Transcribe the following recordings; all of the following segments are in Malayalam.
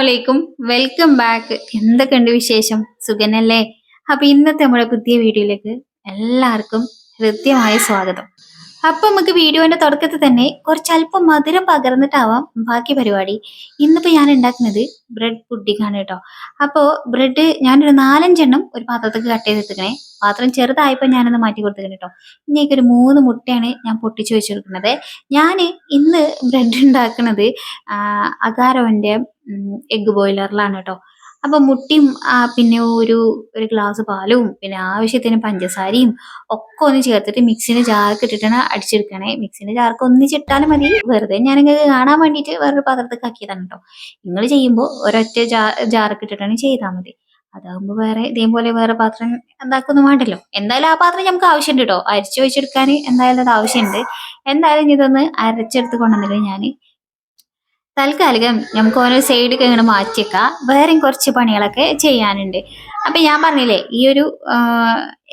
അസ്സലാമലൈക്കും. Welcome back. എന്തൊക്കെയുണ്ട് വിശേഷം? സുഖനല്ലേ? അപ്പൊ ഇന്നത്തെ നമ്മുടെ പുതിയ വീഡിയോയിലേക്ക് എല്ലാവർക്കും ഹൃദ്യമായ സ്വാഗതം. അപ്പൊ നമുക്ക് വീഡിയോന്റെ തുടക്കത്തിൽ തന്നെ കുറച്ച് അല്പം മധുരം പകർന്നിട്ടാവാം ബാക്കി പരിപാടി. ഇന്നിപ്പോ ഞാൻ ഉണ്ടാക്കുന്നത് ബ്രെഡ് പുഡിംഗ് ആണ് കേട്ടോ. അപ്പോ ബ്രെഡ് ഞാനൊരു 4-5 എണ്ണം ഒരു പാത്രത്തേക്ക് കട്ട് ചെയ്തെടുക്കണേ. പാത്രം ചെറുതായപ്പോ ഞാനൊന്ന് മാറ്റി കൊടുത്തിട്ടുണ്ട് കേട്ടോ. ഇനിയൊക്കെ ഒരു 3 മുട്ടയാണ് ഞാൻ പൊട്ടിച്ചു വെച്ചെടുക്കുന്നത്. ഞാൻ ഇന്ന് ബ്രെഡ് ഉണ്ടാക്കുന്നത് അഗാരോന്റെ എഗ് ബോയിലറിലാണ് കേട്ടോ. അപ്പൊ മുട്ടയും പിന്നെ ഒരു ഗ്ലാസ് പാലും പിന്നെ ആവശ്യത്തിന് പഞ്ചസാരയും ഒക്കെ ഒന്ന് ചേർത്തിട്ട് മിക്സിന്റെ ജാർക്ക് ഇട്ടിട്ടാണ് അടിച്ചെടുക്കണേ. മിക്സിന്റെ ജാർക്ക് ഒന്നിച്ചിട്ടാലും മതി. വെറുതെ ഞാൻ നിങ്ങൾക്ക് കാണാൻ വേണ്ടിയിട്ട് വേറൊരു പാത്രത്തേക്ക് ആക്കിയതാണ് കേട്ടോ. നിങ്ങൾ ചെയ്യുമ്പോൾ ഒരൊറ്റ ജാർക്ക് ഇട്ടിട്ടാണ് ചെയ്താൽ മതി. അതാകുമ്പോൾ ഇതേപോലെ വേറെ പാത്രം എന്താക്കൊന്നും വേണ്ടല്ലോ. എന്തായാലും ആ പാത്രം നമുക്ക് ആവശ്യമുണ്ട് കേട്ടോ. അരിച്ചു വെച്ചെടുക്കാൻ എന്തായാലും അത് ആവശ്യമുണ്ട്. എന്തായാലും ഇതൊന്ന് അരച്ചെടുത്ത് കൊണ്ടുവന്നിട്ട് ഞാൻ തൽക്കാലികം നമുക്ക് ഓരോ സൈഡൊക്കെ ഇങ്ങനെ മാറ്റിയേക്കാം. വേറെയും കുറച്ച് പണികളൊക്കെ ചെയ്യാനുണ്ട്. അപ്പൊ ഞാൻ പറഞ്ഞില്ലേ ഈ ഒരു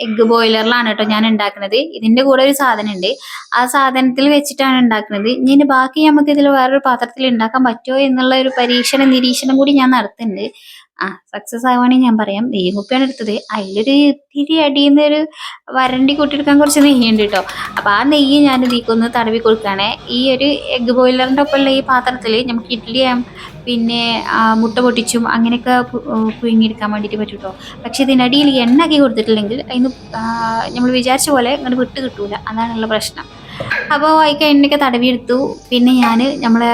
എഗ് ബോയിലറിലാണ് കേട്ടോ ഞാൻ ഉണ്ടാക്കുന്നത്. ഇതിന്റെ കൂടെ ഒരു സാധനം ഉണ്ട്. ആ സാധനത്തിൽ വെച്ചിട്ടാണ് ഉണ്ടാക്കുന്നത്. ഇനി ബാക്കി നമുക്ക് ഇതിൽ വേറൊരു പാത്രത്തിൽ ഉണ്ടാക്കാൻ പറ്റുമോ എന്നുള്ള ഒരു നിരീക്ഷണം കൂടി ഞാൻ നടത്തുന്നുണ്ട്. സക്സസ് ആവുകയാണെങ്കിൽ ഞാൻ പറയാം. നെയ്യ് കുപ്പിയാണ് എടുത്തത്. അതിലൊരു ഇത്തിരി അടിയുന്ന ഒരു വരണ്ടി കൂട്ടിയെടുക്കാൻ കുറച്ച് നെയ്യുണ്ട് കേട്ടോ. അപ്പൊ ആ നെയ്യ് ഞാൻ ഇതിക്കൊന്ന് തടവി കൊടുക്കുകയാണ്. ഈ ഒരു എഗ് ബോയിലറിന്റെ ഒപ്പമുള്ള ഈ പാത്രത്തിൽ നമുക്ക് ഇഡ്ഡലി പിന്നെ മുട്ട പൊട്ടിച്ചും അങ്ങനെയൊക്കെ പുഴുങ്ങിയെടുക്കാൻ വേണ്ടിയിട്ട് പറ്റും കേട്ടോ. പക്ഷെ ഇതിനടിയിൽ എണ്ണയാക്കി കൊടുത്തിട്ടില്ലെങ്കിൽ അതിന് നമ്മൾ വിചാരിച്ച പോലെ ഇങ്ങോട്ട് വിട്ട് കിട്ടൂല. അതാണുള്ള പ്രശ്നം. അപ്പോൾ അതിക്ക് എണ്ണയൊക്കെ തടവിയെടുത്തു. പിന്നെ ഞാൻ നമ്മളെ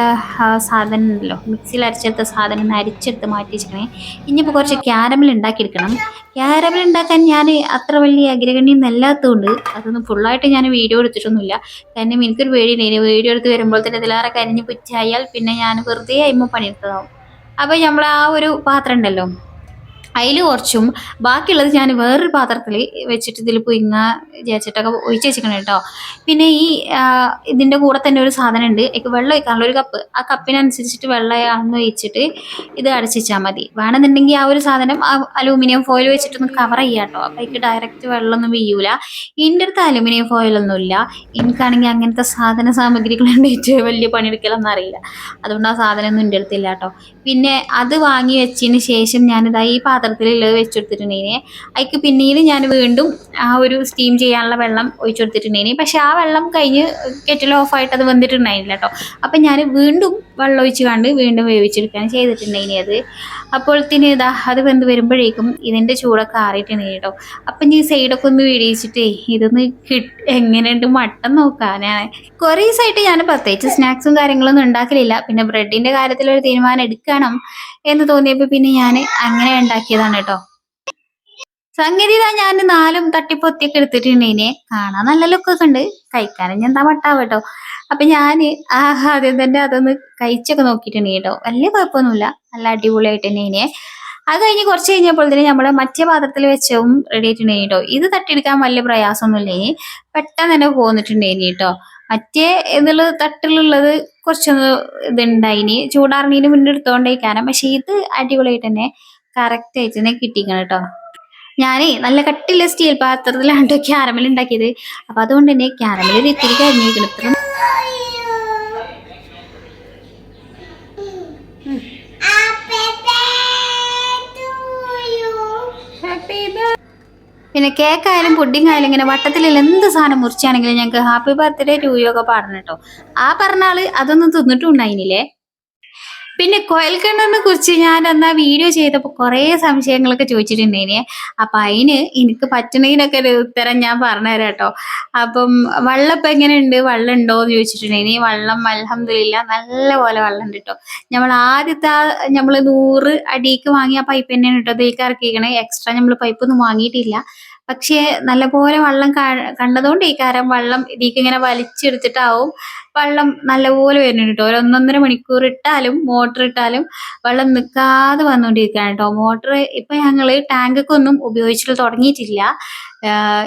സാധനം ഉണ്ടല്ലോ മിക്സിയിൽ അരച്ചെടുത്ത സാധനം അരിച്ചെടുത്ത് മാറ്റി വെച്ചിരിക്കണേ. ഇനിയിപ്പോൾ കുറച്ച് ക്യാരമൽ ഉണ്ടാക്കിയെടുക്കണം. ക്യാരമൽ ഉണ്ടാക്കാൻ ഞാൻ അത്ര വലിയ അഗ്രഗണ്യൊന്നും അല്ലാത്തതുകൊണ്ട് അതൊന്നും ഫുള്ളായിട്ട് ഞാൻ വീഡിയോ എടുത്തിട്ടൊന്നുമില്ല. കാരണം എനിക്കൊരു പേടിയില്ല. വീഡിയോ എടുത്ത് വരുമ്പോൾ തന്നെ ഇതിലേറെ കരിഞ്ഞ് പുറ്റായാൽ പിന്നെ ഞാൻ വെറുതെ അയിമ്മ പണിയെടുത്തതാവും. അപ്പോൾ നമ്മൾ ആ ഒരു പാത്രം ഉണ്ടല്ലോ അതിൽ കുറച്ചും ബാക്കിയുള്ളത് ഞാൻ വേറൊരു പാത്രത്തിൽ വെച്ചിട്ട് ഇതിൽ പുഴുങ്ങ വിചാരിച്ചിട്ടൊക്കെ ഒഴിച്ച് വെച്ചിരിക്കണം കേട്ടോ. പിന്നെ ഈ ഇതിൻ്റെ കൂടെ തന്നെ ഒരു സാധനം ഉണ്ട്. എനിക്ക് വെള്ളം ഒഴിക്കാനുള്ള ഒരു കപ്പ്. ആ കപ്പിനനുസരിച്ചിട്ട് വെള്ളം അന്ന് ഒഴിച്ചിട്ട് ഇത് അടച്ചു വെച്ചാൽ മതി. വേണമെന്നുണ്ടെങ്കിൽ ആ ഒരു സാധനം അലൂമിനിയം ഫോയിൽ വെച്ചിട്ടൊന്ന് കവർ ചെയ്യാം കേട്ടോ. അപ്പം എനിക്ക് ഡയറക്റ്റ് വെള്ളമൊന്നും വീയൂല. ഇതിൻ്റെ അടുത്ത് അലൂമിനിയം ഫോയിലൊന്നും ഇല്ല. എനിക്കാണെങ്കിൽ അങ്ങനത്തെ സാമഗ്രികളുണ്ടായിട്ട് വലിയ പണിയെടുക്കലൊന്നും അറിയില്ല. അതുകൊണ്ട് ആ സാധനമൊന്നും എൻ്റെ അടുത്തില്ല കേട്ടോ. പിന്നെ അത് വാങ്ങി വെച്ചതിന് ശേഷം ഞാനിതാ ഈ പാത്രത്തിലുള്ളത് വെച്ചെടുത്തിട്ടുണ്ടെങ്കിൽ അതിക്ക് പിന്നീട് ഞാൻ വീണ്ടും ആ ഒരു സ്റ്റീം ചെയ്യാനുള്ള വെള്ളം ഒഴിച്ചെടുത്തിട്ടുണ്ടെങ്കിൽ പക്ഷെ ആ വെള്ളം കഴിഞ്ഞ് കെറ്റിൽ ഓഫായിട്ട് അത് വന്നിട്ടുണ്ടായില്ല കേട്ടോ. അപ്പം ഞാൻ വീണ്ടും വെള്ളം ഒഴിച്ച് കണ്ട് വീണ്ടും വേവിച്ചെടുക്കുകയാണ് ചെയ്തിട്ടുണ്ടെങ്കിൽ അത് അപ്പോഴത്തേന് അത് വെന്ത് വരുമ്പോഴേക്കും ഇതിൻ്റെ ചൂടൊക്കെ ആറിയിട്ടുണ്ടെങ്കിൽ കേട്ടോ. അപ്പം ഈ സൈഡൊക്കെ ഒന്ന് വീടിച്ചിട്ടേ ഇതൊന്ന് എങ്ങനെയുണ്ട് മട്ടൻ നോക്കാനാണ്. കുറേ ദിവസമായിട്ട് ഞാൻ പ്രത്യേകിച്ച് സ്നാക്സും കാര്യങ്ങളൊന്നും ഉണ്ടാക്കലില്ല. പിന്നെ ബ്രെഡിൻ്റെ കാര്യത്തിൽ ഒരു തീരുമാനം എടുക്കണം എന്ന് തോന്നിയപ്പോൾ പിന്നെ ഞാൻ അങ്ങനെ ഉണ്ടാക്കിയതാണ് കേട്ടോ. സംഗതി ഞാൻ 4 തട്ടിപ്പൊത്തിയൊക്കെ എടുത്തിട്ടുണ്ടെങ്കിൽ കാണാൻ നല്ല ലുക്കൊക്കെ ഉണ്ട്. കഴിക്കാനും എന്താ മട്ടാവും കേട്ടോ. അപ്പൊ ഞാൻ ആദ്യം തന്നെ അതൊന്ന് കഴിച്ചൊക്കെ നോക്കിയിട്ടുണ്ടെങ്കിൽ കേട്ടോ വലിയ കുഴപ്പമൊന്നുമില്ല. നല്ല അടിപൊളിയായിട്ട് തന്നെ. അത് കഴിഞ്ഞ് കുറച്ച് കഴിഞ്ഞപ്പോൾ തന്നെ നമ്മളെ മറ്റേ പാത്രത്തിൽ വെച്ചതും റെഡി ആയിട്ടുണ്ടെങ്കിൽ കേട്ടോ. ഇത് തട്ടിയെടുക്കാൻ വലിയ പ്രയാസമൊന്നുമില്ലെങ്കിൽ പെട്ടെന്ന് തന്നെ പോന്നിട്ടുണ്ടെങ്കിൽ കേട്ടോ. മറ്റേ ഇതിൽ തട്ടിലുള്ളത് കുറച്ചൊന്ന് ഇതുണ്ടായിനി ചൂടാറിനീന് മുന്നേ എടുത്തോണ്ടേക്കാനും. പക്ഷെ ഇത് അടിപൊളിയായിട്ട് തന്നെ കറക്റ്റ് ആയിട്ട് തന്നെ കിട്ടിക്കണം കേട്ടോ. ഞാനേ നല്ല കട്ടിയുള്ള സ്റ്റീൽ പാത്രത്തിലാണ് ക്യാരമൽ ഉണ്ടാക്കിയത്. അപ്പൊ അതുകൊണ്ട് തന്നെ ക്യാരമൽ ഒരു ഇത്തിരി കരിഞ്ഞിരിക്കണം. ഇത്ര പിന്നെ കേക്കായാലും പുഡിംഗ് ആയാലും ഇങ്ങനെ വട്ടത്തിലുള്ള എന്ത് സാധനം മുറിച്ചാണെങ്കിലും ഞങ്ങൾക്ക് ഹാപ്പി ബർത്ത്ഡേ ടു യു ഒക്കെ പാടണം കേട്ടോ. ആ പറഞ്ഞ ആള് അതൊന്നും തിന്നിട്ടും ഉണ്ടായില്ലേ. പിന്നെ കോയൽക്കിണറിനെ കുറിച്ച് ഞാൻ എന്നാ വീഡിയോ ചെയ്തപ്പോൾ കുറേ സംശയങ്ങളൊക്കെ ചോദിച്ചിട്ടുണ്ടേനെ. അപ്പം അതിന് എനിക്ക് പറ്റുന്നതിനൊക്കെ ഒരു ഉത്തരം ഞാൻ പറഞ്ഞുതരാം കേട്ടോ. അപ്പം വെള്ളം ഇപ്പം എങ്ങനെയുണ്ട്, വെള്ളം ഉണ്ടോ എന്ന് ചോദിച്ചിട്ടുണ്ടെങ്കിൽ വെള്ളം അൽഹംദുലില്ലാ നല്ല പോലെ വെള്ളം ഉണ്ട് കേട്ടോ. നമ്മൾ ആദ്യത്തെ നമ്മൾ 100 അടിക്ക് വാങ്ങിയ പൈപ്പ് തന്നെയാണ് കേട്ടോ ഇതിലേക്ക് ഇറക്കിക്കണേ. എക്സ്ട്രാ നമ്മൾ പൈപ്പൊന്നും വാങ്ങിയിട്ടില്ല. പക്ഷേ നല്ലപോലെ വെള്ളം കണ്ടതുകൊണ്ട് ഈ കാരം വെള്ളം ഇതിലേക്ക് ഇങ്ങനെ വലിച്ചെടുത്തിട്ടാവും വെള്ളം നല്ലപോലെ വരുന്നുണ്ട് കേട്ടോ. ഒരു 1-1.5 മണിക്കൂർ ഇട്ടാലും മോട്ടർ ഇട്ടാലും വെള്ളം നിൽക്കാതെ വന്നുകൊണ്ടിരിക്കുകയാണ് കേട്ടോ. മോട്ടർ ഇപ്പൊ ഞങ്ങൾ ടാങ്കൊക്കെ ഒന്നും ഉപയോഗിച്ചിട്ട് തുടങ്ങിയിട്ടില്ല.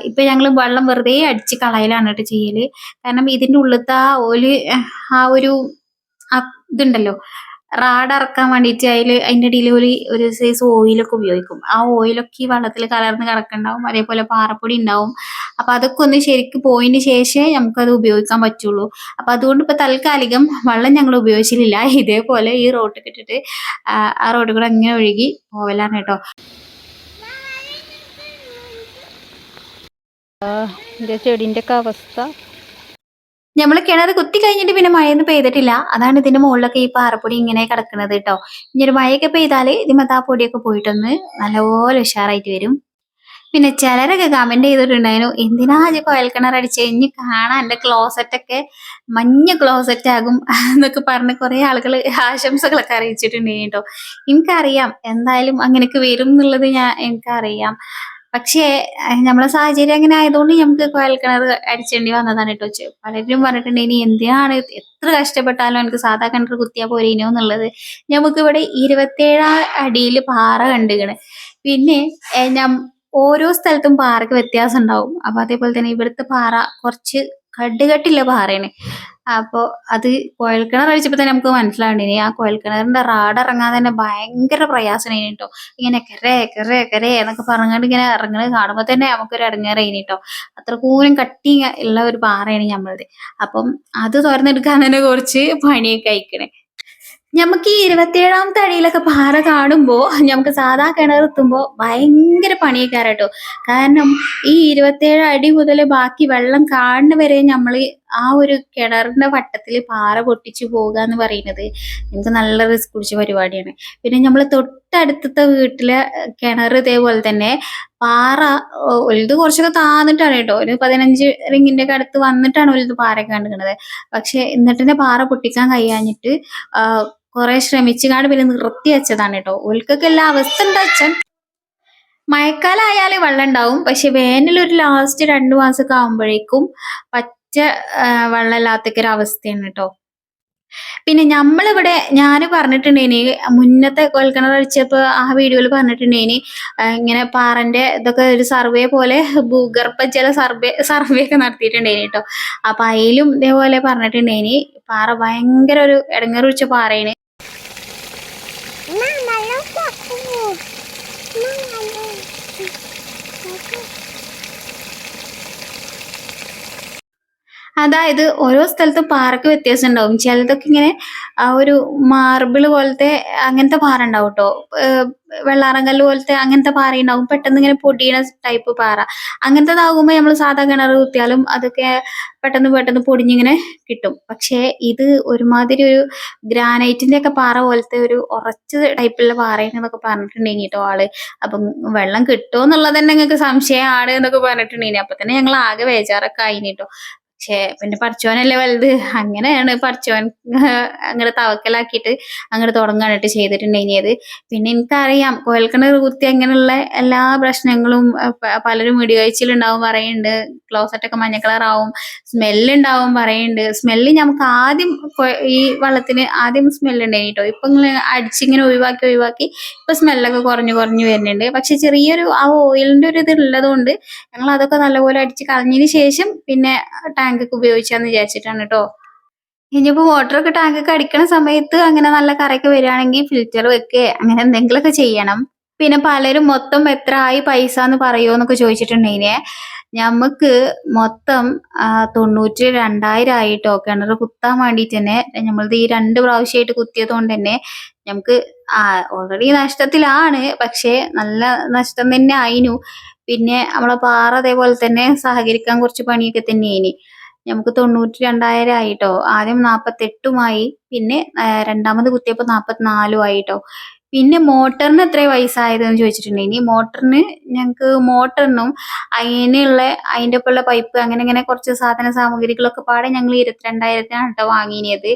ഇപ്പൊ ഞങ്ങൾ വെള്ളം വെറുതെ അടിച്ച് കളയലാണ് കേട്ടോ ചെയ്യല്. കാരണം ഇതിൻ്റെ ഉള്ളിലത്തെ ആ ഒരു ഇതുണ്ടല്ലോ റാഡ് ഇറക്കാൻ വേണ്ടിയിട്ട് അതിന്റെ ഇടയിൽ ഒരു സൈസ് ഓയിലൊക്കെ ഉപയോഗിക്കും. ആ ഓയിലൊക്കെ ഈ വെള്ളത്തിൽ കലർന്ന് കിടക്കുന്നുണ്ടാവും. അതേപോലെ പാറപ്പൊടി ഉണ്ടാവും. അപ്പൊ അതൊക്കെ ഒന്ന് ശരിക്ക് പോയതിന് ശേഷമേ നമുക്കത് ഉപയോഗിക്കാൻ പറ്റുള്ളൂ. അപ്പൊ അതുകൊണ്ട് ഇപ്പൊ താൽക്കാലികം വെള്ളം ഞങ്ങൾ ഉപയോഗിച്ചിട്ടില്ല. ഇതേപോലെ ഈ റോട്ടിൽ ഇട്ടിട്ട് ആ റോഡിൽ കൂടെ അങ്ങനെ ഒഴുകി പോവലാണ് കേട്ടോ. ചെടിന്റെ ഒക്കെ അവസ്ഥ നമ്മൾ കിണർ കുത്തി കഴിഞ്ഞിട്ട് പിന്നെ മഴയൊന്നും പെയ്തിട്ടില്ല. അതാണ് ഇതിന്റെ മുകളിലൊക്കെ ഈ പാറപ്പൊടി ഇങ്ങനെ കിടക്കുന്നത് കേട്ടോ. ഇനി ഒരു മഴയൊക്കെ പെയ്താല് ഇതിമത്ത് ആ പൊടിയൊക്കെ പോയിട്ടൊന്ന് നല്ലപോലെ ഉഷാറായിട്ട് വരും. പിന്നെ ചിലരൊക്കെ കമന്റ് ചെയ്തിട്ടുണ്ടായിരുന്നു, എന്തിനാ കുഴൽക്കിണർ അടിച്ച് ഇനി കാണാൻ എന്റെ ക്ലോസറ്റ് ഒക്കെ മഞ്ഞ ക്ലോസറ്റ് ആകും എന്നൊക്കെ പറഞ്ഞ് കുറെ ആളുകൾ ആശംസകളൊക്കെ അറിയിച്ചിട്ടുണ്ട് കേട്ടോ. എനിക്കറിയാം എന്തായാലും അങ്ങനെയൊക്കെ വരും എന്നുള്ളത് എനിക്കറിയാം. പക്ഷേ നമ്മളെ സാഹചര്യം അങ്ങനെ ആയതുകൊണ്ട് നമുക്ക് കുഴൽക്കിണർ അടിച്ചേണ്ടി വന്നതാണ് കേട്ടോ. പലരും പറഞ്ഞിട്ടുണ്ട് ഇനി എന്തിനാണ് എത്ര കഷ്ടപ്പെട്ടാലും എനിക്ക് സാധാ കിണർ കുത്തിയാ പോരേനോ എന്നുള്ളത്. നമുക്ക് ഇവിടെ 27 അടിയിൽ പാറ കണ്ടുകണ്. പിന്നെ ഓരോ സ്ഥലത്തും പാറക്ക് വ്യത്യാസം ഉണ്ടാവും. അപ്പൊ അതേപോലെ തന്നെ ഇവിടുത്തെ പാറ കുറച്ച് കട്ടുകട്ടില്ല പാറയാണ്. അപ്പൊ അത് കുഴൽക്കിണർ അടിച്ചപ്പോ തന്നെ നമുക്ക് മനസ്സിലാവണ്ടേ ആ കുഴൽക്കിണറിന്റെ റാഡ് ഇറങ്ങാൻ തന്നെ ഭയങ്കര പ്രയാസമാണ് കേട്ടോ. ഇങ്ങനെ കരേ കരേ കരേ എന്നൊക്കെ പറഞ്ഞിട്ട് ഇങ്ങനെ ഇറങ്ങുന്നത് കാണുമ്പോ തന്നെ നമുക്കൊരു ഇടങ്ങേറായിന് കേട്ടോ. അത്രക്കൂരം കട്ടി ഉള്ള ഒരു പാറയാണ് ഞമ്മളത്. അപ്പം അത് തുറന്നെടുക്കാൻ തന്നെ കുറച്ച് പണിയൊക്കെ അയക്കണേ. ഞമ്മക്ക് ഈ 27ാമത്തെ അടിയിലൊക്കെ പാറ കാണുമ്പോ ഞമ്മക്ക് സാധാ കിണറെത്തുമ്പോ ഭയങ്കര പണിയേക്കാരട്ടോ. കാരണം ഈ 27 അടി മുതൽ ബാക്കി വെള്ളം കാണുന്ന വരെ നമ്മള് ആ ഒരു കിണറിന്റെ വട്ടത്തില് പാറ പൊട്ടിച്ചു പോകുക എന്ന് പറയുന്നത് നമുക്ക് നല്ല റിസ്ക് പിടിച്ച പരിപാടിയാണ്. പിന്നെ നമ്മള് തൊട്ടടുത്തത്തെ വീട്ടിലെ കിണർ ഇതേപോലെ തന്നെ പാറ ഒലുത് കുറച്ചൊക്കെ താന്നിട്ടാണ് കേട്ടോ. ഒരു 15 റിങ്ങിന്റെ ഒക്കെ അടുത്ത് വന്നിട്ടാണ് ഒലുത് പാറയൊക്കെ കണ്ടുക്കുന്നത്. പക്ഷെ എന്നിട്ട് പാറ പൊട്ടിക്കാൻ കഴിയാഞ്ഞിട്ട് കുറെ ശ്രമിച്ചുകാണ്ട് പിന്നെ നിർത്തി വെച്ചതാണ് കേട്ടോ. ഓൽക്കൊക്കെ എല്ലാ അവസ്ഥ എന്താ വെച്ചാൽ മഴക്കാലം ആയാല് വെള്ളം ഉണ്ടാവും. പക്ഷെ വേനൽ ഒരു ലാസ്റ്റ് 2 മാസമൊക്കെ ആകുമ്പോഴേക്കും പച്ച വെള്ളമില്ലാത്തൊക്കെ ഒരു അവസ്ഥയാണ് കേട്ടോ. പിന്നെ നമ്മളിവിടെ ഞാൻ പറഞ്ഞിട്ടുണ്ടേനി മുന്നത്തെ കുഴൽക്കിണർ അടിച്ചപ്പോ ആ വീഡിയോയിൽ പറഞ്ഞിട്ടുണ്ടേനി ഇങ്ങനെ പാറന്റെ ഇതൊക്കെ ഒരു സർവേ പോലെ ഭൂഗർഭജല സർവേ ഒക്കെ നടത്തിയിട്ടുണ്ടേനി കേട്ടോ. അപ്പൊ അതിലും ഇതേപോലെ പറഞ്ഞിട്ടുണ്ടേനി പാറ ഭയങ്കര ഒരു ഇടങ്ങേറിച്ച പാറയാണ്. അതായത് ഓരോ സ്ഥലത്തും പാറക്ക് വ്യത്യാസം ഉണ്ടാവും. ചിലതൊക്കെ ഇങ്ങനെ ആ ഒരു മാർബിൾ പോലത്തെ അങ്ങനത്തെ പാറ ഉണ്ടാവും കേട്ടോ. വെള്ളാറങ്കല്ല് പോലത്തെ അങ്ങനത്തെ പാറ ഉണ്ടാവും. പെട്ടെന്ന് ഇങ്ങനെ പൊടിയണ ടൈപ്പ് പാറ. അങ്ങനത്തേതാകുമ്പോ നമ്മൾ സാധാ കിണർ കുത്തിയാലും അതൊക്കെ പെട്ടെന്ന് പൊടിഞ്ഞിങ്ങനെ കിട്ടും. പക്ഷേ ഇത് ഒരുമാതിരി ഒരു ഗ്രാനൈറ്റിന്റെ ഒക്കെ പാറ പോലത്തെ ഒരു ഉറച്ച ടൈപ്പുള്ള പാറയെന്നൊക്കെ പറഞ്ഞിട്ടുണ്ടെങ്കിൽ കേട്ടോ ആള്. അപ്പം വെള്ളം കിട്ടുമോ എന്നുള്ളത് തന്നെ ഞങ്ങൾക്ക് സംശയമാണ് എന്നൊക്കെ പറഞ്ഞിട്ടുണ്ടെങ്കിൽ അപ്പൊ തന്നെ ഞങ്ങൾ ആകെ ബേജാറൊക്കെ ആയിട്ടോ. പക്ഷേ പിന്നെ പഠിച്ചോനല്ലേ വലുത്. അങ്ങനെയാണ് പഠിച്ചോൻ അങ്ങോട്ട് തവക്കലാക്കിയിട്ട് അങ്ങോട്ട് തുടങ്ങാനായിട്ട് ചെയ്തിട്ടുണ്ടെങ്കിൽ. പിന്നെ എനിക്കറിയാം കുഴൽക്കിണർ കുത്തി അങ്ങനെയുള്ള എല്ലാ പ്രശ്നങ്ങളും പലരും വീഡിയോയിലുണ്ടാവും പറയുന്നുണ്ട്. ക്ലോസറ്റ് ഒക്കെ മഞ്ഞ കളറാവും, സ്മെല്ലുണ്ടാവും പറയുന്നുണ്ട്. സ്മെല്ല് നമുക്ക് ആദ്യം ഈ വെള്ളത്തിന് ആദ്യം സ്മെല്ലുണ്ടായി കേട്ടോ. ഇപ്പൊ ഇങ്ങനെ അടിച്ചിങ്ങനെ ഒഴിവാക്കി ഇപ്പൊ സ്മെല്ലൊക്കെ കുറഞ്ഞു വരുന്നുണ്ട്. പക്ഷെ ചെറിയൊരു ആ ഓയിലിന്റെ ഒരു ഇത് ഉള്ളത് കൊണ്ട് ഞങ്ങൾ അതൊക്കെ നല്ലപോലെ അടിച്ച് കളഞ്ഞതിന് ശേഷം പിന്നെ ടാങ്കൊക്കെ ഉപയോഗിച്ചാന്ന് വിചാരിച്ചിട്ടാണ് കേട്ടോ. ഇനിയിപ്പോ വാട്ടറൊക്കെ ടാങ്കൊക്കെ അടിക്കണ സമയത്ത് അങ്ങനെ നല്ല കറയൊക്കെ വരികയാണെങ്കിൽ ഫിൽറ്റർ വെക്കുക അങ്ങനെ എന്തെങ്കിലുമൊക്കെ ചെയ്യണം. പിന്നെ പലരും മൊത്തം എത്ര ആയി പൈസ എന്ന് പറയുമോ എന്നൊക്കെ ചോദിച്ചിട്ടുണ്ടെങ്കിലേ ഞമ്മക്ക് മൊത്തം 92,000 ആയിട്ടോ. കിണർ കുത്താൻ വേണ്ടിയിട്ട് തന്നെ നമ്മളത് ഈ 2 പ്രാവശ്യമായിട്ട് കുത്തിയത് കൊണ്ട് തന്നെ നമുക്ക് ഓൾറെഡി നഷ്ടത്തിലാണ്. പക്ഷെ നല്ല നഷ്ടം തന്നെ ആയിനു. പിന്നെ നമ്മളെ പാറ അതേപോലെ തന്നെ സഹകരിക്കാൻ കുറച്ച് പണിയൊക്കെ തന്നെയായിനി. നമുക്ക് 92,000 ആയിട്ടോ. ആദ്യം 48 പിന്നെ രണ്ടാമത് കുത്തിയപ്പോ 44 ആയിട്ടോ. പിന്നെ മോട്ടറിന് എത്ര പൈസ ആയതെന്ന് ചോദിച്ചിട്ടുണ്ടെങ്കിൽ മോട്ടറിന് ഞങ്ങൾക്ക് മോട്ടറിനും അതിന്റെ ഒപ്പമുള്ള പൈപ്പ് അങ്ങനെ കുറച്ച് സാധന സാമഗ്രികളൊക്കെ പാടെ ഞങ്ങൾ 22,000 കേട്ടോ വാങ്ങിയത്.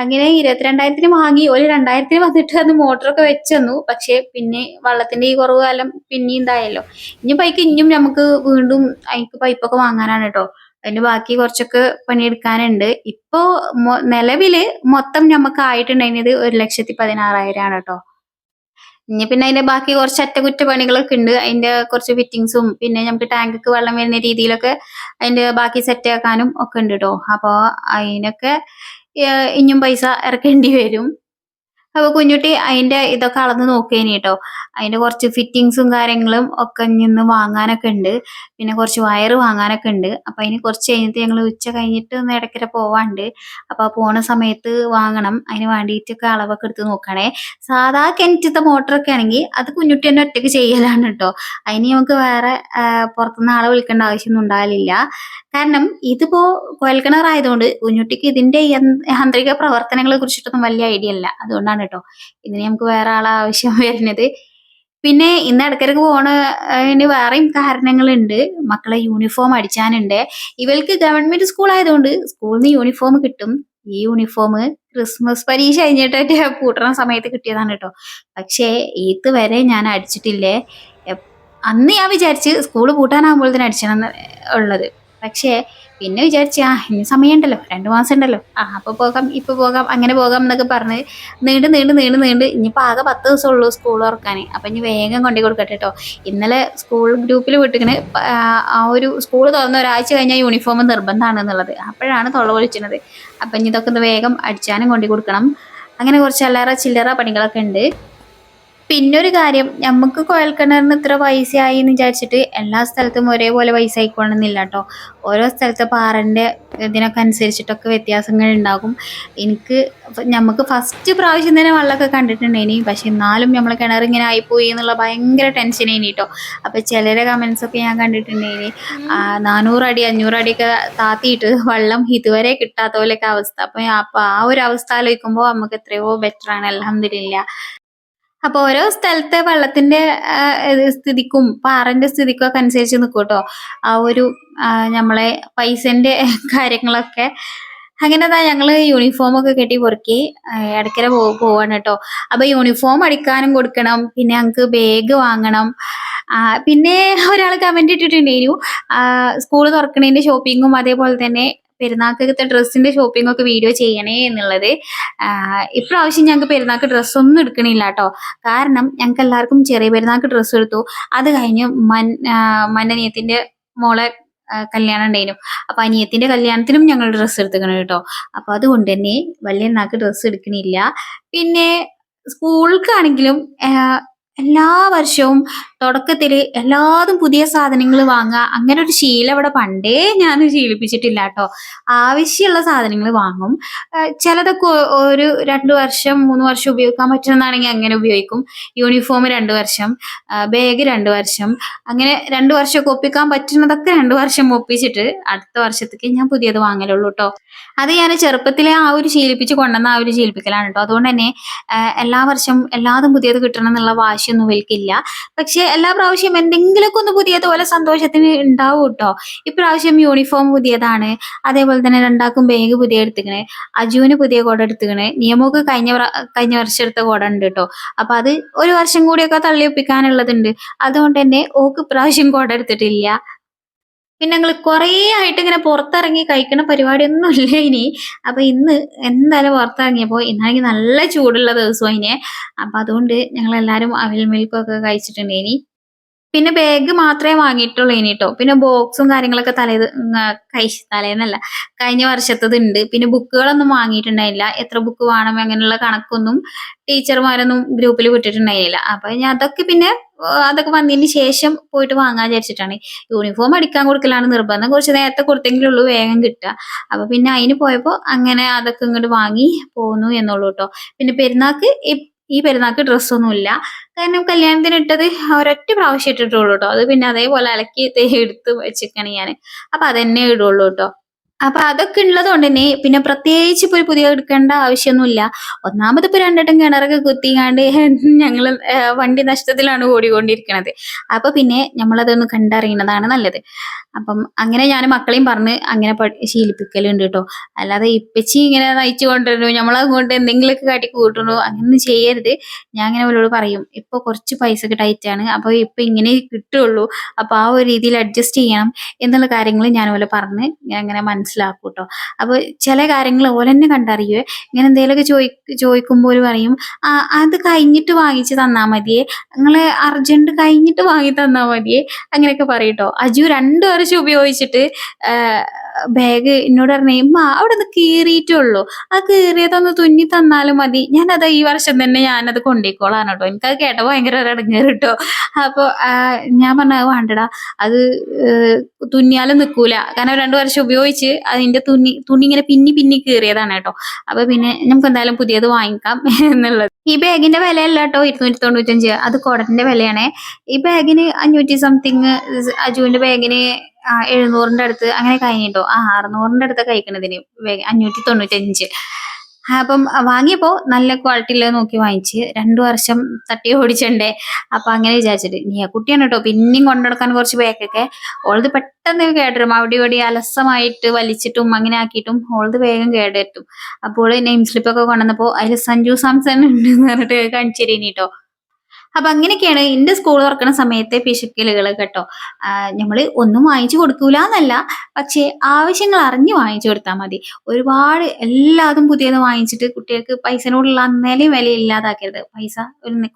അങ്ങനെ 22,000 വാങ്ങി. ഒരു 2,000 വന്നിട്ട് അത് മോട്ടറൊക്കെ വെച്ച് തന്നു. പക്ഷെ പിന്നെ വെള്ളത്തിന്റെ ഈ കുറവ് കാലം പിന്നെ ഇതായല്ലോ. ഇനിയും നമുക്ക് വീണ്ടും അതിക്ക് പൈപ്പൊക്കെ വാങ്ങാനാണ് കേട്ടോ. അതിന് ബാക്കി കുറച്ചൊക്കെ പണിയെടുക്കാനുണ്ട്. ഇപ്പോ നിലവില് മൊത്തം നമുക്ക് ആയിട്ടുണ്ടായിരുന്നത് 1,16,000 ആണ് കേട്ടോ. ഇനി പിന്നെ അതിന്റെ ബാക്കി കുറച്ച് അറ്റകുറ്റപ്പണികളൊക്കെ ഉണ്ട്. അതിന്റെ കുറച്ച് ഫിറ്റിങ്സും പിന്നെ നമുക്ക് ടാങ്കിക്ക് വെള്ളം വരുന്ന രീതിയിലൊക്കെ അതിന്റെ ബാക്കി സെറ്റ് ആക്കാനും ഒക്കെ ഉണ്ട് കേട്ടോ. അപ്പൊ അതിനൊക്കെ ഇനിയും പൈസ ഇറക്കേണ്ടി വരും. അപ്പൊ കുഞ്ഞുട്ടി അതിന്റെ ഇതൊക്കെ അളന്ന് നോക്കിയേനി കേട്ടോ. അതിന്റെ കുറച്ച് ഫിറ്റിങ്സും കാര്യങ്ങളും ഒക്കെ നിന്ന് വാങ്ങാനൊക്കെ ഉണ്ട്. പിന്നെ കുറച്ച് വയറ് വാങ്ങാനൊക്കെ ഉണ്ട്. അപ്പൊ അതിന് കുറച്ച് കഴിഞ്ഞിട്ട് ഞങ്ങൾ ഉച്ച കഴിഞ്ഞിട്ട് ഒന്ന് ഇടയ്ക്കര പോവാണ്ട്. അപ്പൊ ആ പോണ സമയത്ത് വാങ്ങണം. അതിന് വേണ്ടിയിട്ടൊക്കെ അളവൊക്കെ എടുത്ത് നോക്കണേ. സാധാ കിണറ്റത്തെ മോട്ടറൊക്കെ ആണെങ്കിൽ അത് കുഞ്ഞുട്ടി തന്നെ ഒറ്റയ്ക്ക് ചെയ്യലാണ് കേട്ടോ. അതിന് നമുക്ക് വേറെ പുറത്തുനിന്ന് ആളെ വിളിക്കേണ്ട ആവശ്യമൊന്നും ഉണ്ടാകലില്ല. കാരണം ഇതിപ്പോ കുഴൽക്കിണറായതുകൊണ്ട് കുഞ്ഞുട്ടിക്ക് ഇതിന്റെ യാന്ത്രിക പ്രവർത്തനങ്ങളെ കുറിച്ചിട്ടൊന്നും വലിയ ഐഡിയ ഇല്ല. അതുകൊണ്ടാണ് കേട്ടോ ഇതിന് നമുക്ക് വേറെ ആളെ ആവശ്യം വരുന്നത്. പിന്നെ ഇന്ന് ഇടയ്ക്കിടയ്ക്ക് പോണതിന് വേറെയും കാരണങ്ങളുണ്ട്. മക്കളെ യൂണിഫോം അടിച്ചാനുണ്ട്. ഇവൾക്ക് ഗവൺമെന്റ് സ്കൂൾ ആയതുകൊണ്ട് സ്കൂളിൽ നിന്ന് യൂണിഫോം കിട്ടും. ഈ യൂണിഫോം ക്രിസ്മസ് പരീക്ഷ കഴിഞ്ഞിട്ട് പൂട്ടണ സമയത്ത് കിട്ടിയതാണ് കേട്ടോ. പക്ഷേ ഇതുവരെ ഞാൻ അടിച്ചിട്ടില്ലേ. എപ്- അന്ന് ഞാൻ വിചാരിച്ച് സ്കൂൾ പൂട്ടാനാകുമ്പോഴത്തേന് അടിച്ചണം ഉള്ളത്. പക്ഷേ പിന്നെ വിചാരിച്ചു ഇനി സമയമുണ്ടല്ലോ, 2 മാസം ഉണ്ടല്ലോ, അപ്പൊ പോകാം ഇപ്പൊ പോകാം അങ്ങനെ പോകാം എന്നൊക്കെ പറഞ്ഞ് നീണ്ട് ഇനിയിപ്പോൾ ആകെ 10 ദിവസം ഉള്ളൂ സ്കൂൾ തുറക്കാൻ. അപ്പൊ ഇനി വേഗം കൊണ്ടു കൊടുക്കട്ടെ കേട്ടോ. ഇന്നലെ സ്കൂൾ ഗ്രൂപ്പിൽ വിട്ടിക്കണ് ആ ഒരു സ്കൂൾ തുറന്ന ഒരാഴ്ച കഴിഞ്ഞാൽ യൂണിഫോം നിർബന്ധമാണ് എന്നുള്ളത്. അപ്പോഴാണ് തൊള്ള വിളിച്ചത്. അപ്പൊ ഇനി ഇതൊക്കെ ഒന്ന് വേഗം അടിച്ചാനും കൊണ്ടു കൊടുക്കണം. അങ്ങനെ കുറച്ച് അല്ലറ ചില്ലറ പണികളൊക്കെ ഉണ്ട്. പിന്നൊരു കാര്യം, നമുക്ക് കുഴൽക്കിണറിന് ഇത്ര പൈസയായി എന്ന് വിചാരിച്ചിട്ട് എല്ലാ സ്ഥലത്തും ഒരേപോലെ പൈസ ആയിക്കോണമെന്നില്ല കേട്ടോ. ഓരോ സ്ഥലത്തെ പാറന്റെ ഇതിനൊക്കെ അനുസരിച്ചിട്ടൊക്കെ വ്യത്യാസങ്ങൾ ഉണ്ടാകും. നമുക്ക് ഫസ്റ്റ് പ്രാവശ്യം തന്നെ വെള്ളമൊക്കെ കണ്ടിട്ടുണ്ടേനി. പക്ഷെ എന്നാലും നമ്മളെ കിണർ ഇങ്ങനെ ആയിപ്പോയി എന്നുള്ള ഭയങ്കര ടെൻഷനേനി കേട്ടോ. അപ്പൊ ചിലരെ കമന്റ്സ് ഒക്കെ ഞാൻ കണ്ടിട്ടുണ്ടേനി, 400 അടി 500 അടിയൊക്കെ താത്തിയിട്ട് വെള്ളം ഇതുവരെ കിട്ടാത്ത പോലെയൊക്കെ അവസ്ഥ. അപ്പൊ ആ ഒരു അവസ്ഥ ആലോചിക്കുമ്പോൾ നമുക്ക് എത്രയോ ബെറ്റർ ആണ്, അൽഹംദുലില്ലാ. അപ്പൊ ഓരോ സ്ഥലത്തെ വെള്ളത്തിന്റെ സ്ഥിതിക്കും പാറന്റെ സ്ഥിതിക്കും ഒക്കെ അനുസരിച്ച് നിൽക്കും കേട്ടോ ആ ഒരു നമ്മളെ പൈസന്റെ കാര്യങ്ങളൊക്കെ. അങ്ങനെതാ ഞങ്ങള് യൂണിഫോം ഒക്കെ കെട്ടി പൊറുക്കി ഇടയ്ക്കര പോവാണ് കേട്ടോ. അപ്പൊ യൂണിഫോം അടിക്കാനും കൊടുക്കണം. പിന്നെ ഞങ്ങക്ക് ബാഗ് വാങ്ങണം. പിന്നെ ഒരാൾ കമന്റ് ഇട്ടിട്ടുണ്ടായിരുന്നു, സ്കൂൾ തുറക്കണതിന്റെ ഷോപ്പിങ്ങും അതേപോലെ തന്നെ പെരുന്നാൾക്കത്തെ ഡ്രസ്സിന്റെ ഷോപ്പിംഗ് ഒക്കെ വീഡിയോ ചെയ്യണേ എന്നുള്ളത്. ഇപ്രാവശ്യം ഞങ്ങൾക്ക് പെരുന്നാൾക്ക് ഡ്രസ്സൊന്നും എടുക്കണില്ല കേട്ടോ. കാരണം ഞങ്ങൾക്ക് എല്ലാവർക്കും ചെറിയ പെരുന്നാൾക്ക് ഡ്രസ്സ് എടുത്തു. അത് കഴിഞ്ഞ് മന്നനിയത്തിന്റെ മോളെ കല്യാണം ഉണ്ടായിരുന്നു. അപ്പൊ അനിയത്തിന്റെ കല്യാണത്തിനും ഞങ്ങൾ ഡ്രസ്സ് എടുത്തുക്കണം കേട്ടോ. അപ്പൊ അതുകൊണ്ട് തന്നെ വലിയ നാക്ക് ഡ്രസ്സ് എടുക്കണില്ല. പിന്നെ സ്കൂൾക്കാണെങ്കിലും എല്ലാ വർഷവും തുടക്കത്തില് എല്ലാതും പുതിയ സാധനങ്ങൾ വാങ്ങുക, അങ്ങനെ ഒരു ശീലം ഇവിടെ പണ്ടേ ഞാൻ ശീലിപ്പിച്ചിട്ടില്ല കേട്ടോ. ആവശ്യമുള്ള സാധനങ്ങൾ വാങ്ങും. ചിലതൊക്കെ ഒരു 2 വർഷം 3 വർഷം ഉപയോഗിക്കാൻ പറ്റുന്നതാണെങ്കിൽ അങ്ങനെ ഉപയോഗിക്കും. യൂണിഫോം 2 വർഷം, ബാഗ് 2 വർഷം, അങ്ങനെ 2 വർഷമൊക്കെ ഒപ്പിക്കാൻ പറ്റുന്നതൊക്കെ 2 വർഷം ഒപ്പിച്ചിട്ട് അടുത്ത വർഷത്തേക്ക് ഞാൻ പുതിയത് വാങ്ങലുള്ളൂ കേട്ടോ. അത് ഞാൻ ചെറുപ്പത്തിലെ ആ ഒരു ശീലിപ്പിച്ച് കൊണ്ടുവന്ന ആ ഒരു ശീലിപ്പിക്കലാണ് കേട്ടോ. അതുകൊണ്ട് തന്നെ എല്ലാ വർഷവും എല്ലാതും പുതിയത് കിട്ടണം എന്നുള്ള വാശിയൊന്നും ഇവൾക്കില്ല. പക്ഷെ എല്ലാ പ്രാവശ്യം എന്തെങ്കിലുമൊക്കെ ഒന്ന് പുതിയതുപോലെ സന്തോഷത്തിന് ഉണ്ടാവും കേട്ടോ. ഇപ്രാവശ്യം യൂണിഫോം പുതിയതാണ്. അതേപോലെ തന്നെ രണ്ടാക്കും ബാഗ് പുതിയ എടുത്തുക്കണേ. അജുവിന് പുതിയ കുട എടുത്തുക്കണേ. നിയമക്ക് കഴിഞ്ഞ വർഷം എടുത്ത കുട ഉണ്ട് കേട്ടോ. അപ്പൊ അത് ഒരു വർഷം കൂടിയൊക്കെ തള്ളി ഒപ്പിക്കാനുള്ളതുണ്ട്. അതുകൊണ്ട് തന്നെ ഓക്ക് ഇപ്രാവശ്യം കുട എടുത്തിട്ടില്ല. പിന്നെ ഞങ്ങൾ കുറേ ആയിട്ട് ഇങ്ങനെ പുറത്തിറങ്ങി കഴിക്കണ പരിപാടിയൊന്നും ഇല്ല ഇനി. അപ്പൊ ഇന്ന് എന്തായാലും പുറത്തിറങ്ങിയപ്പോ ഇന്നാണെങ്കിൽ നല്ല ചൂടുള്ള ദിവസവും അതിനെ. അപ്പൊ അതുകൊണ്ട് ഞങ്ങൾ എല്ലാരും അവിൽ മിൽക്കൊക്കെ കഴിച്ചിട്ടുണ്ട് ഇനി. പിന്നെ ബാഗ് മാത്രമേ വാങ്ങിയിട്ടുള്ളൂ ഇനി ട്ടോ. പിന്നെ ബോക്സും കാര്യങ്ങളൊക്കെ തലേന്നല്ല കഴിഞ്ഞ വർഷത്തതുണ്ട്. പിന്നെ ബുക്കുകളൊന്നും വാങ്ങിയിട്ടുണ്ടായില്ല. എത്ര ബുക്ക് വേണം അങ്ങനെയുള്ള കണക്കൊന്നും ടീച്ചർമാരൊന്നും ഗ്രൂപ്പിൽ വിട്ടിട്ടുണ്ടായില്ല. അപ്പൊ ഞാൻ അതൊക്കെ പിന്നെ അതൊക്കെ വന്നതിന് ശേഷം പോയിട്ട് വാങ്ങാൻ വിചാരിച്ചിട്ടാണ്. യൂണിഫോം അടിക്കാൻ കൊടുക്കലാണ് നിർബന്ധം. കുറച്ച് നേരത്തെ കൊടുത്തെങ്കിലുള്ളൂ വേഗം കിട്ടുക. അപ്പൊ പിന്നെ അതിന് പോയപ്പോ അങ്ങനെ അതൊക്കെ ഇങ്ങോട്ട് വാങ്ങി പോന്നു എന്നുള്ളൂ കേട്ടോ. പിന്നെ പെരുന്നാക്ക് ഈ പെരുന്നാക്ക് ഡ്രസ്സൊന്നുമില്ല. കാരണം കല്യാണത്തിന് ഇട്ടത് ഒരൊറ്റ പ്രാവശ്യം ഇട്ടിട്ടുള്ളൂ കേട്ടോ. അത് പിന്നെ അതേപോലെ അലക്കി എടുത്ത് വെച്ചിരിക്കാണ് ഞാൻ. അപ്പൊ അതന്നെ ഇടുള്ളൂ കേട്ടോ. അപ്പൊ അതൊക്കെ ഉള്ളത് കൊണ്ട് തന്നെ പിന്നെ പ്രത്യേകിച്ച് ഇപ്പൊ ഒരു പുതിയ എടുക്കേണ്ട ആവശ്യമൊന്നുമില്ല. ഒന്നാമത് ഇപ്പൊ 2 വട്ടം കിണറൊക്കെ കുത്തിക്കാണ്ട് ഞങ്ങള് വണ്ടി നഷ്ടത്തിലാണ് ഓടിക്കൊണ്ടിരിക്കണത്. അപ്പൊ പിന്നെ നമ്മളതൊന്ന് കണ്ടറിയുന്നതാണ് നല്ലത്. അപ്പം അങ്ങനെ ഞാൻ മക്കളെയും പറഞ്ഞ് അങ്ങനെ ശീലിപ്പിക്കലുണ്ട് കേട്ടോ. അല്ലാതെ ഇപ്പച്ചി ഇങ്ങനെ നയിച്ചു കൊണ്ടിരുന്നു നമ്മളതുകൊണ്ട് എന്തെങ്കിലുമൊക്കെ കാട്ടി കൂട്ടണു അങ്ങനൊന്നും ചെയ്യരുത്. ഞാൻ അങ്ങനെ അവരോട് പറയും, ഇപ്പൊ കുറച്ച് പൈസക്ക് ടൈറ്റാണ്, അപ്പൊ ഇപ്പൊ ഇങ്ങനെ കിട്ടുള്ളൂ, അപ്പൊ ആ ഒരു രീതിയിൽ അഡ്ജസ്റ്റ് ചെയ്യണം എന്നുള്ള കാര്യങ്ങൾ ഞാൻ ഓലെ പറഞ്ഞ് ഞാൻ അങ്ങനെ മനസ്സിലാക്കും കേട്ടോ. അപ്പൊ ചില കാര്യങ്ങൾ ഓലെന്നെ കണ്ടറിയുവേ. ഇങ്ങനെ എന്തെങ്കിലുമൊക്കെ ചോദിക്കുമ്പോൾ പറയും, അത് കഴിഞ്ഞിട്ട് വാങ്ങിച്ച് തന്നാ മതിയേ, നിങ്ങള് അർജന്റ് കഴിഞ്ഞിട്ട് വാങ്ങി തന്നാ മതിയേ, അങ്ങനെയൊക്കെ പറയും കേട്ടോ. അജു 2 വർഷം ഉപയോഗിച്ചിട്ട് ബാഗ് എന്നോട് പറഞ്ഞു ഉമ്മ അവിടെ ഒന്ന് കീറിയിട്ടുള്ളൂ, ആ കീറിയതൊന്ന് തുന്നി തന്നാലും മതി, ഞാനത് ഈ വർഷം തന്നെ ഞാനത് കൊണ്ടേക്കോളാം കേട്ടോ. എനിക്കത് കേട്ടപ്പോ ഭയങ്കര ഒരു ഇടങ്ങേറ് കേട്ടോ. അപ്പൊ ഞാൻ പറഞ്ഞു അത് വേണ്ടടാ, അത് തുന്നിയാലും നിക്കൂല, കാരണം 2 വർഷം ഉപയോഗിച്ച് അതിന്റെ തുണി ഇങ്ങനെ പിന്നി പിന്നി കീറിയതാണ് കേട്ടോ. അപ്പൊ പിന്നെ നമുക്ക് എന്തായാലും പുതിയത് വാങ്ങിക്കാം എന്നുള്ളത്. ഈ ബാഗിന്റെ വിലയല്ല കേട്ടോ 295, അത് കുടത്തിന്റെ വിലയാണേ. ഈ ബാഗിന് 500 സംതിങ്, അജുവിന്റെ ബാഗിന് 700ന്റെ അടുത്ത് അങ്ങനെ കഴിഞ്ഞിട്ടോ. 600ന്റെ അടുത്ത് കഴിക്കണതിന് 595. അപ്പം വാങ്ങിയപ്പോ നല്ല ക്വാളിറ്റി ഉള്ളത് നോക്കി വാങ്ങിച്ച്, 2 വർഷം തട്ടി ഓടിച്ചണ്ടേ. അപ്പൊ അങ്ങനെ വിചാരിച്ചിട്ട് നീ കുട്ടിയാണ് കേട്ടോ, പിന്നെയും കൊണ്ടുനടക്കാൻ കുറച്ച് ബാഗൊക്കെ. ഓളത് പെട്ടെന്ന് കേടുവരും, അവിടെ ഇവിടെ അലസമായിട്ട് വലിച്ചിട്ടും അങ്ങനെ ആക്കിയിട്ടും ഓളത് വേഗം കേടുവരും. അപ്പോൾ നെയിം സ്ലിപ്പൊക്കെ കൊണ്ടുവന്നപ്പോ അതിൽ സഞ്ജു സാംസൺ ഉണ്ട് എന്ന് പറഞ്ഞിട്ട് കാണിച്ചു തരീനി കേട്ടോ. അപ്പൊ അങ്ങനെയൊക്കെയാണ് എന്റെ സ്കൂൾ തുറക്കുന്ന സമയത്തെ പിശുക്കലുകൾ കേട്ടോ. നമ്മള് ഒന്നും വാങ്ങിച്ചു കൊടുക്കൂല എന്നല്ല, പക്ഷെ ആവശ്യങ്ങൾ അറിഞ്ഞ് വാങ്ങിച്ചു കൊടുത്താൽ മതി. ഒരുപാട് എല്ലാതും പുതിയത് വാങ്ങിച്ചിട്ട് കുട്ടികൾക്ക് പൈസനോടുള്ള നിലയും വില ഇല്ലാതാക്കരുത്. പൈസ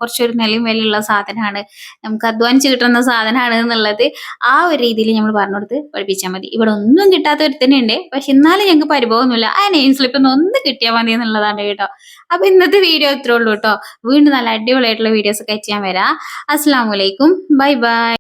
കുറച്ചൊരു നിലയും വിലയുള്ള സാധനമാണ്, നമുക്ക് അധ്വാനിച്ച് കിട്ടുന്ന സാധനമാണ് എന്നുള്ളത് ആ ഒരു രീതിയിൽ നമ്മൾ പറഞ്ഞു കൊടുത്ത് പഠിപ്പിച്ചാൽ മതി. ഇവിടെ ഒന്നും കിട്ടാത്ത ഒരുത്തന്നെ ഉണ്ട്, പക്ഷെ എന്നാലും ഞങ്ങൾക്ക് പരിഭവമൊന്നുമില്ല, ആ നെയിം സ്ലിപ്പ് ഒന്ന് കിട്ടിയാൽ മതി എന്നുള്ളതാണ് കേട്ടോ. അപ്പൊ ഇന്നത്തെ വീഡിയോ ഇത്രേ ഉള്ളൂ കേട്ടോ. വീണ്ടും നല്ല അടിപൊളിയായിട്ടുള്ള വീഡിയോസ് ഒക്കെ ചെയ്യാൻ വരാം. അസ്സലാമു അലൈക്കും, ബൈ ബൈ.